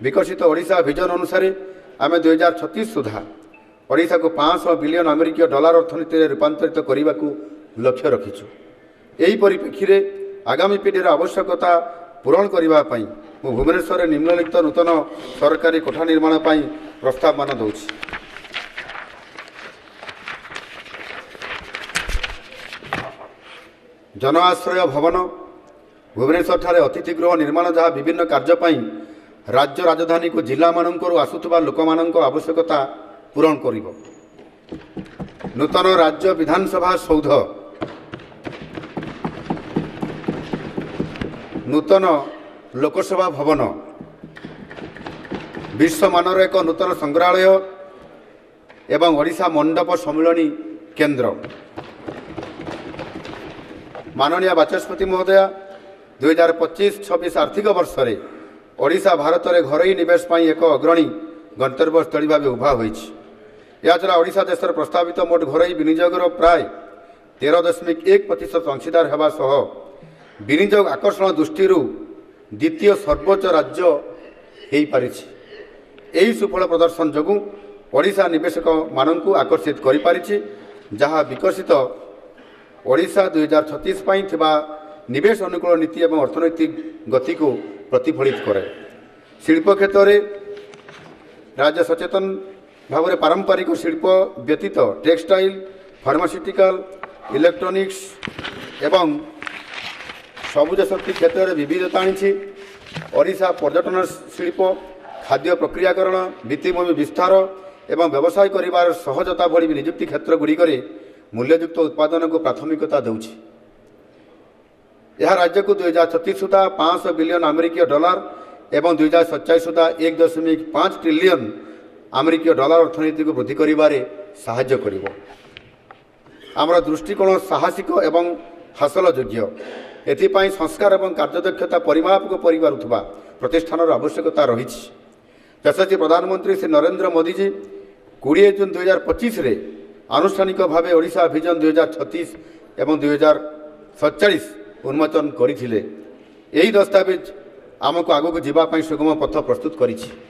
विकसित ओडिशा विजन अनुसार आम 2036 सुधा ओडिशा को 500 बिलियन अमेरिकीय डॉलर अर्थनीति में रूपांतरित करने को लक्ष्य रखिछु। यही परिप्रेक्षी में आगामी पीढ़ीर आवश्यकता पूरण करने भुवनेश्वर निम्नलिखित नूतन सरकारी कोठा निर्माण प्रस्ताव मान दूची। जन आश्रय भवन भुवनेश्वर ठारे अतिथि गृह निर्माण जहाँ विभिन्न कार्य राज्य राजधानी को जिला मानकर आसुवा लोक आवश्यकता पूरण करिब। नूतन राज्य विधानसभा सौध नूतन लोकसभा भवन विश्वमानर एक नूतन संग्रहालय एवं ओडिशा मंडप सम्मिलनी केन्द्र। माननीय बाचस्पति महोदया 2025-26 आर्थिक वर्ष में ओडिशा भारत में घरोई निवेश एक अग्रणी गंतव्यस्थली भाव उभा होइछि। याछड़ा ओडिशा देशर प्रस्तावित मोट घरोई विनियोगर प्राय 13.1% अंशीदार हेबा सह विनियोग आकर्षण दृष्टि द्वितीय सर्वोच्च राज्य हो पारिछि। यही सुफल प्रदर्शन जोगु ओडिशा निवेशक माननकु आकर्षित करि पारिछि, जहाँ विकसित ओडिशा 2036 पाई थिबा निवेश अनुकूल नीति एवं अर्थनैतिक गति को प्रतिफलित करे। शिल्प क्षेत्र में राज्य सचेतन भाव में पारंपरिक शिल्प व्यतीत टेक्सटाइल, फार्मास्यूटिकल, इलेक्ट्रोनिक्स एवं सबुज शक्ति क्षेत्र में विविधता आनी। ओडिशा पर्यटन शिल्प, खाद्य प्रक्रियाकरण, भित्तिभूमि विस्तार एवं व्यवसाय करिबार सहजता भली निजुक्ति क्षेत्र गुड़िक मूल्ययुक्त उत्पादन को प्राथमिकता देउछि। यह राज्य को 2036 सुधा 500 बिलियन अमेरिकीय डॉलर एवं 2047 सुधा 1.5 ट्रिलियन अमेरिकीय डॉलर अर्थनीति को वृद्धि करिबारे सहाय्य करिवो। आमर दृष्टिकोण साहसिक एवं हासिल योग्य। एथिपाई संस्कार एवं कार्यदक्षता परिमापक परिबारुथबा प्रतिष्ठान आवश्यकता रही। यशस्वी प्रधानमंत्री श्री नरेंद्र मोदी जी 20 जून 2025 रे आनुष्ठानिक भाव ओडिशा विजन 2036 एवं 2047 उन्मोचन करथिले। यही दस्तावेज आमको आगक जीवापाई सुगम पथ प्रस्तुत करिछि।